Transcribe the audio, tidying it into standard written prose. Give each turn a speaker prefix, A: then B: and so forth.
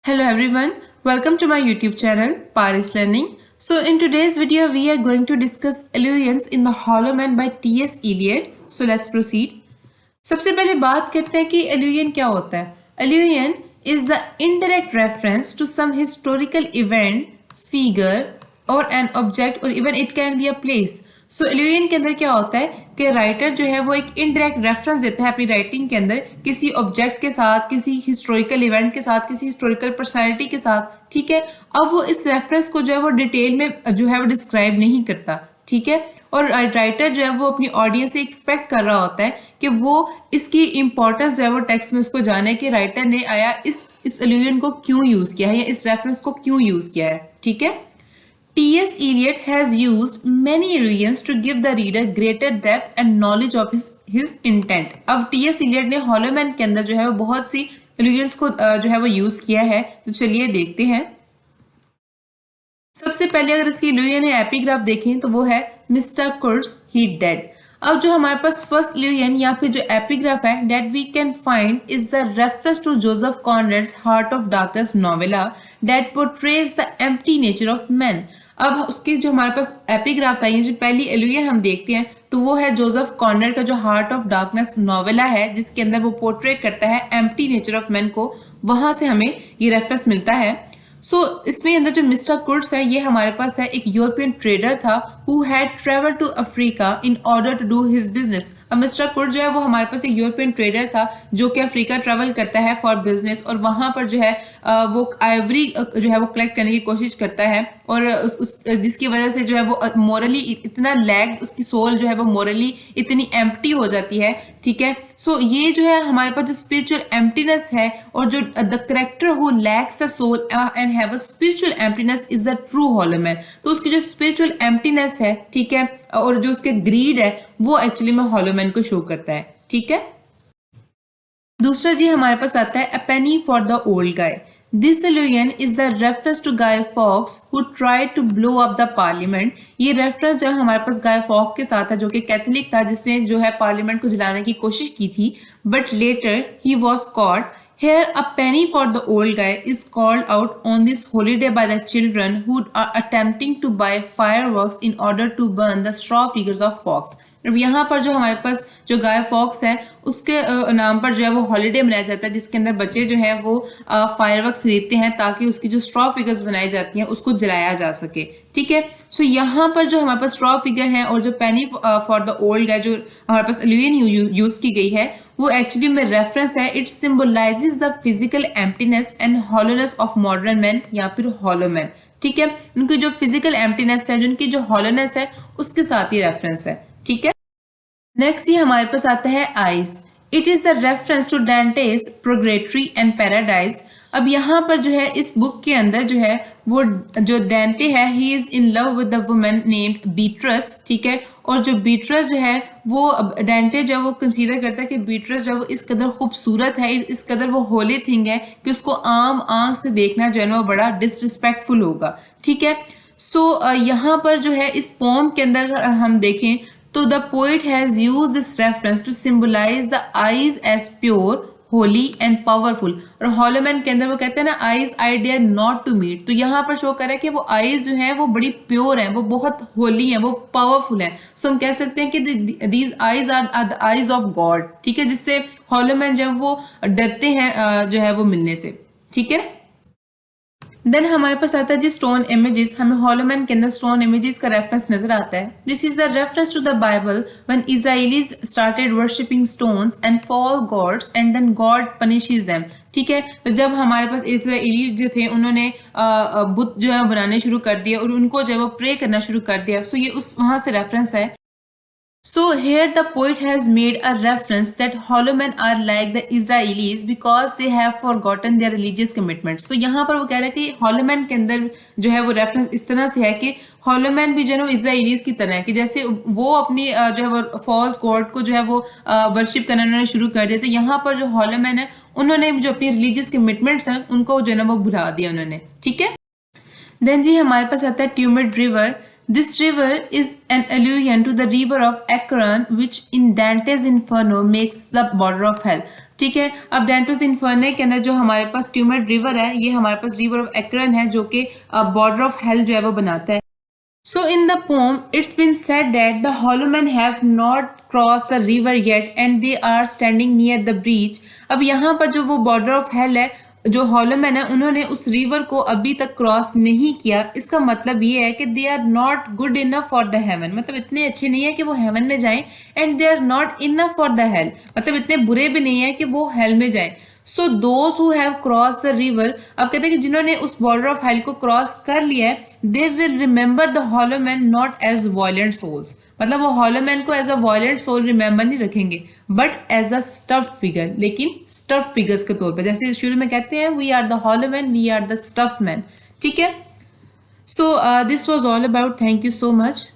A: Hello everyone, welcome to my YouTube channel Paris Learning. So in today's video we are going to discuss Illusions in the Hollow Man by T.S. Eliot. So let's proceed. सबसे पहले बात करते हैं कि illusion क्या होता है. Illusion is the indirect reference to some historical event, figure or an object or even it can be a place. सो एल्यूजन के अंदर क्या होता है कि राइटर जो है वो एक इनडायरेक्ट रेफरेंस देता है अपनी राइटिंग के अंदर किसी ऑब्जेक्ट के साथ, किसी हिस्टोरिकल इवेंट के साथ, किसी हिस्टोरिकल पर्सनैलिटी के साथ. ठीक है, अब वो इस रेफरेंस को जो है वो डिटेल में जो है वो डिस्क्राइब नहीं करता. ठीक है, और राइटर जो है वो अपनी ऑडियंस से एक्सपेक्ट कर रहा होता है कि वो इसकी इंपॉर्टेंस जो है वो टेक्स्ट में उसको जाने कि राइटर ने आया इस एल्यूजन को क्यों यूज किया है या इस रेफरेंस को क्यों यूज किया है. ठीक है, T.S. Eliot has used many allusions to give the reader greater depth and knowledge of his intent. अब T.S. Eliot ने Hollow Man के अंदर जो है वो बहुत सी allusions को जो है वो यूज किया है. तो चलिए देखते हैं. सबसे पहले अगर इसकी allusion या एपिग्राफ देखें तो वो है Mr. Kurt's he dead. अब जो हमारे पास फर्स्ट allusion या फिर जो एपिग्राफ है that we can find is the reference to Joseph Conrad's Heart of Darkness novella that portrays the empty nature of men. अब उसकी जो हमारे पास एपिग्राफ है, ये जो पहली एल्यूजन हम देखते हैं तो वो है जोसेफ कॉनरेड का जो हार्ट ऑफ डार्कनेस नोवेला है जिसके अंदर वो पोर्ट्रेट करता है एम्प्टी नेचर ऑफ मैन को. वहां से हमें ये रेफरेंस मिलता है. सो इसमें अंदर जो मिस्टर कुर्ट्स है ये हमारे पास है एक यूरोपियन ट्रेडर था who had travel to Africa in order to do his business. अब मिस्टर कुर्ट जो है वो हमारे पास एक यूरोपियन ट्रेडर था जो कि अफ्रीका ट्रेवल करता है फॉर बिजनेस और वहां पर जो है वो आइवरी जो है वो कलेक्ट करने की कोशिश करता है और जिसकी वजह से जो है वो मोरली इतना लैग, उसकी सोल जो है वो मोरली इतनी एम्प्टी हो जाती है. ठीक है, सो ये जो है हमारे पास जो स्पिरिचुअल एम्प्टीनेस है और जो the character who lacks a soul and have a spiritual emptiness is the true hollow man. तो उसकी जो स्पिरिचुअल एम्प्टीनेस है, ठीक है, और जो उसके ग्रीड है वो एक्चुअली में हॉलो मैन को शो करता है. ठीक है, दूसरा जी हमारे पास आता है a penny for the old guy. This allusion is the reference to Guy Fawkes who tried to blow up the parliament. ये रेफरेंस जो हमारे पास गाय फॉक के साथ है जो कि कैथोलिक था जिसने जो है पार्लियामेंट को जलाने की कोशिश की थी. But later he was caught. Here a penny for the old guy is called out on this holiday by the children who are attempting to buy fireworks in order to burn the straw figures of Fawkes. अब यहाँ पर जो हमारे पास जो गाय fox है उसके नाम पर जो है वो हॉलीडे मनाया जाता है जिसके अंदर बच्चे जो है वो फायरवर्क्स खरीदते हैं ताकि उसकी जो स्ट्रॉ फिगर्स बनाई जाती हैं उसको जलाया जा सके. ठीक है, सो यहाँ पर जो हमारे पास स्ट्रॉ फिगर है और जो पेनी फॉर द ओल्ड गाय जो हमारे पास एल्यूजन यूज की गई है वो एक्चुअली में रेफरेंस है. It symbolizes the physical emptiness and hollowness of modern man या फिर हॉलो मैन. ठीक है, उनकी जो फिजिकल एम्प्टीनेस है, जो उनकी जो हॉलोनेस है उसके साथ ही रेफरेंस है. ठीक है, नेक्स्ट ये हमारे पास आता है आइज. It is the reference to Dante's purgatory and paradise. अब यहाँ पर जो है इस बुक के अंदर जो है वो जो डेंटे है he is in love with the woman named Beatrice. ठीक है, और जो बीट्रस जो है वो डेंटे जो है वो कंसीडर करता है कि बीट्रस जो है वो इस कदर खूबसूरत है, इस कदर वो होली थिंग है कि उसको आम आंख से देखना जो है ना वो बड़ा डिसरिस्पेक्टफुल होगा. ठीक है, सो यहाँ पर जो है इस पोम के अंदर हम देखें तो the poet has used this reference to symbolise the eyes as pure, holy and powerful. और हॉलो मैन के अंदर वो कहते हैं ना eyes I dare not to meet. तो यहाँ पर शो कर रहा है कि वो आईज जो है वो बड़ी प्योर है, वो बहुत होली है, वो पावरफुल है. सो हम कह सकते हैं कि these eyes are the eyes of God. ठीक है, जिससे हॉलो मैन जो है वो डरते हैं जो है वो मिलने से. ठीक है, देन हमारे पास आता है जी स्टोन इमेजेस. हमें हॉलो मैन के अंदर स्टोन इमेजेस का रेफरेंस नजर आता है. This is the reference to the Bible when Israelites started worshipping stones and false gods and then God punishes them. ठीक है, तो जब हमारे पास इजराइली जो थे उन्होंने बुत जो है बनाने शुरू कर दिए और उनको जो है वो प्रे करना शुरू कर दिया. सो ये उस वहां से रेफरेंस है. So here the poet has made a reference that hollow men are like the Israelis because they have forgotten their religious commitments. So यहाँ पर वो कह रहा है कि hollow men के अंदर जो है वो रेफरेंस इस तरह से है कि hollow men भी जो है वो इजराइलीज की तरह है कि जैसे वो अपनी जो है वो फॉल्स गॉड को जो है वो वर्शिप करना उन्होंने शुरू कर दिया. तो यहाँ पर जो hollow men है उन्होंने जो अपनी रिलीजियस कमिटमेंट्स हैं उनको जो है ना वो भुला दिया उन्होंने. ठीक है, देन जी हमारे पास आता है ट्यूमिड river. This river is an allusion to the river of Acheron, which in Dante's Inferno makes the border of hell. ठीक है। अब डेंटोस इन्फर्ने के अंदर जो हमारे पास ट्यूमर रिवर है, ये हमारे पास रिवर ऑफ एक्रेन है जो कि बॉर्डर ऑफ हेल जो है वो बनाता है। So in the poem, it's been said that the hollow men have not crossed the river yet and they are standing near the breach. अब यहाँ पर जो वो बॉर्डर ऑफ हेल है, जो हॉलो मैन है, उन्होंने उस रिवर को अभी तक क्रॉस नहीं किया। इसका मतलब ये है कि they are not good enough for the heaven, मतलब इतने अच्छे नहीं है कि वो हेवन में जाएं, and they are not enough for the hell, मतलब इतने बुरे भी नहीं है कि वो हेल में जाएं। So those who have cross the river, अब कहते हैं कि जिन्होंने उस बॉर्डर ऑफ हेल को क्रॉस कर लिया है, they will remember the hollow man not as violent souls, मतलब वो हॉलो मैन को as a violent soul remember नहीं रखेंगे, but as a stuffed figure, लेकिन स्टफ फिगर्स के तौर पे, जैसे शुरू में कहते हैं we are the hollow man, we are the stuff man. ठीक है। So this was all about, thank you so much.